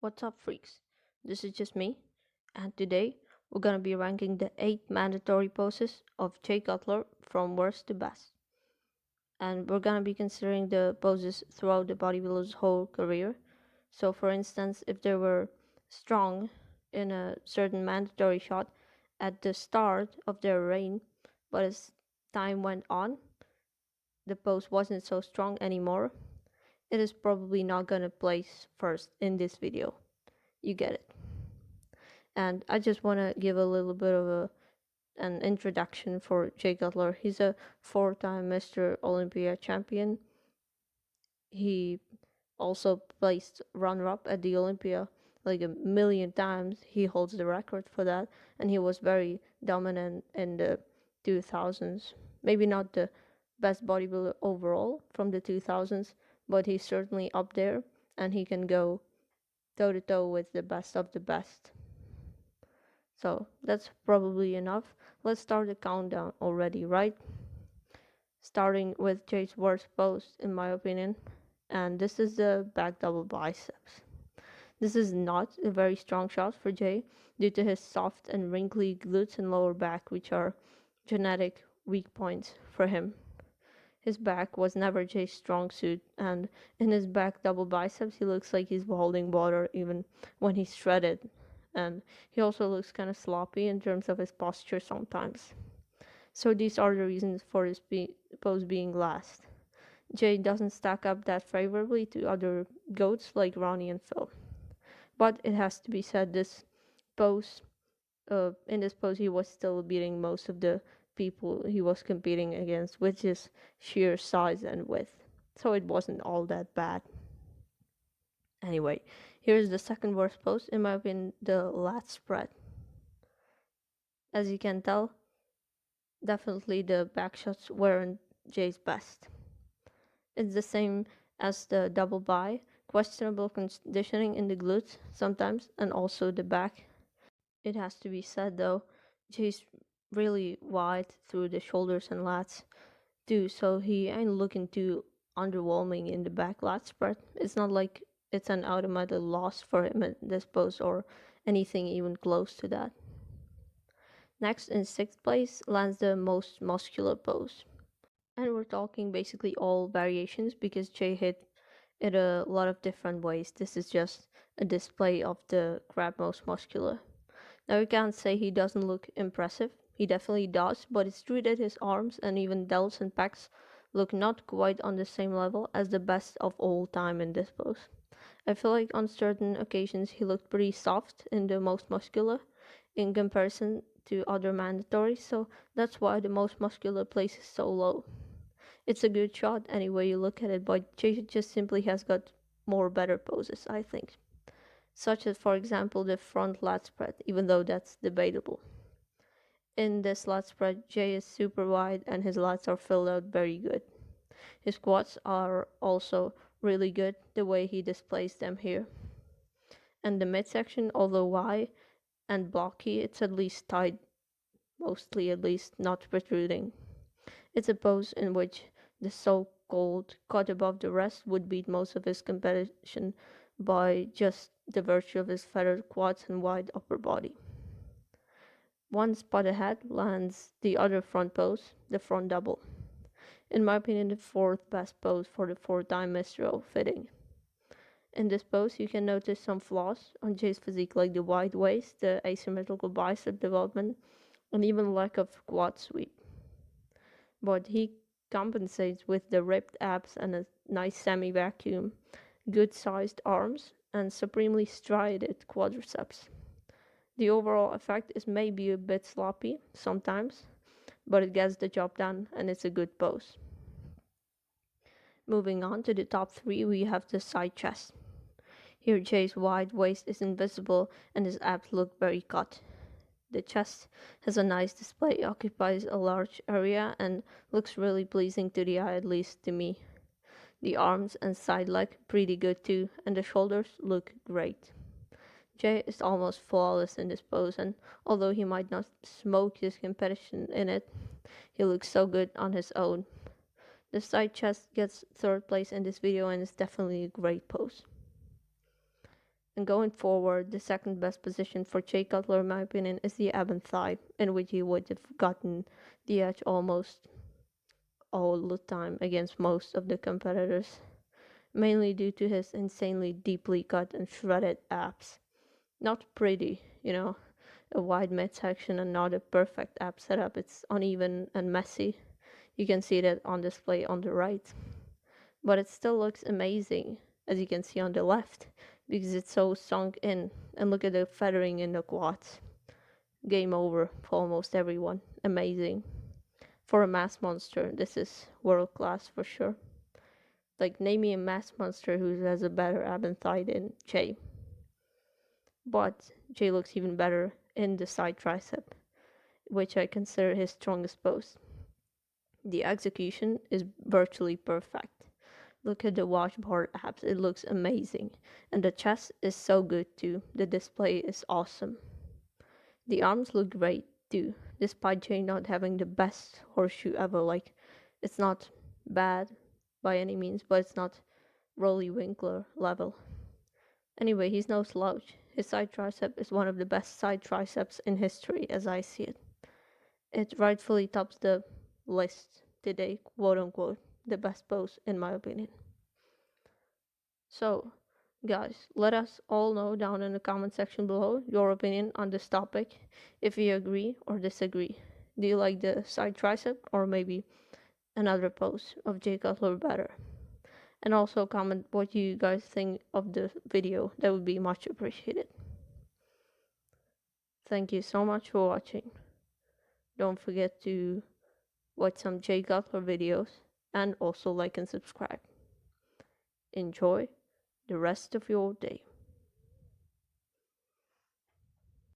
What's up, freaks? This is just me, and today we're gonna be ranking the 8 mandatory poses of Jay Cutler from worst to best. And we're gonna be considering the poses throughout the bodybuilder's whole career. So, for instance, if they were strong in a certain mandatory shot at the start of their reign, but as time went on, the pose wasn't so strong anymore, it is probably not gonna place first in this video. You get it. And I just want to give a little bit of an introduction for Jay Cutler. He's a four-time Mr. Olympia champion. He also placed runner-up at the Olympia like a million times. He holds the record for that, and he was very dominant in the 2000s. Maybe not the best bodybuilder overall from the 2000s, but he's certainly up there, and he can go toe-to-toe with the best of the best. So that's probably enough. Let's start the countdown already, right? Starting with Jay's worst pose, in my opinion. And this is the back double biceps. This is not a very strong shot for Jay due to his soft and wrinkly glutes and lower back, which are genetic weak points for him. His back was never Jay's strong suit, and in his back double biceps, he looks like he's holding water even when he's shredded. And he also looks kind of sloppy in terms of his posture sometimes. So these are the reasons for his pose being last. Jay doesn't stack up that favorably to other goats like Ronnie and Phil. But it has to be said, pose, in this pose, he was still beating most of the people he was competing against with his sheer size and width. So it wasn't all that bad. Anyway, here's the second worst pose, in my opinion, the lat spread. As you can tell, definitely the back shots weren't Jay's best. It's the same as the double bi, questionable conditioning in the glutes sometimes, and also the back. It has to be said though, Jay's really wide through the shoulders and lats too, so he ain't looking too underwhelming in the back lat spread. It's not like it's an automatic loss for him at this pose or anything even close to that. Next, in sixth place, lands the most muscular pose. And we're talking basically all variations because Jay hit it a lot of different ways. This is just a display of the crab most muscular. Now you can't say he doesn't look impressive. He definitely does, but it's true that his arms and even delts and pecs look not quite on the same level as the best of all time in this pose. I feel like on certain occasions he looked pretty soft in the most muscular in comparison to other mandatories, so that's why the most muscular place is so low. It's a good shot any way you look at it, but Jay just simply has got more better poses, I think. Such as, for example, the front lat spread, even though that's debatable. In this lat spread, Jay is super wide and his lats are filled out very good. His quads are also really good, the way he displays them here. And the midsection, although wide and blocky, it's at least tight, mostly at least not protruding. It's a pose in which the so-called cut above the rest would beat most of his competition by just the virtue of his feathered quads and wide upper body. One spot ahead lands the other front pose, the front double. In my opinion, the fourth best pose for the four-time Mr. O fitting. In this pose, you can notice some flaws on Jay's physique like the wide waist, the asymmetrical bicep development, and even lack of quad sweep. But he compensates with the ripped abs and a nice semi-vacuum, good-sized arms, and supremely striated quadriceps. The overall effect is maybe a bit sloppy sometimes, but it gets the job done and it's a good pose. Moving on to the top three, we have the side chest. Here Jay's wide waist is invisible and his abs look very cut. The chest has a nice display, occupies a large area, and looks really pleasing to the eye, at least to me. The arms and side leg pretty good too, and the shoulders look great. Jay is almost flawless in this pose, and although he might not smoke his competition in it, he looks so good on his own. The side chest gets third place in this video and is definitely a great pose. And going forward, the second best position for Jay Cutler, in my opinion, is the ab and thigh, in which he would have gotten the edge almost all the time against most of the competitors, mainly due to his insanely deeply cut and shredded abs. Not pretty, a wide midsection and not a perfect ab setup. It's uneven and messy. You can see that on display on the right. But it still looks amazing, as you can see on the left, because it's so sunk in. And look at the feathering in the quads. Game over for almost everyone. Amazing. For a mass monster, this is world class for sure. Like, name me a mass monster who has a better ab and thigh than Jay. But Jay looks even better in the side tricep, which I consider his strongest pose. The execution is virtually perfect. Look at the washboard abs, it looks amazing. And the chest is so good too. The display is awesome. The arms look great too, despite Jay not having the best horseshoe ever. Like, it's not bad by any means, but it's not Rolly Winkler level. Anyway, he's no slouch. His side tricep is one of the best side triceps in history, as I see it. It rightfully tops the list today, quote unquote, the best pose in my opinion. So, guys, let us all know down in the comment section below your opinion on this topic, if you agree or disagree. Do you like the side tricep or maybe another pose of Jay Cutler better? And also comment what you guys think of the video. That would be much appreciated. Thank you so much for watching. Don't forget to watch some Jay Cutler videos and also like and subscribe. Enjoy the rest of your day.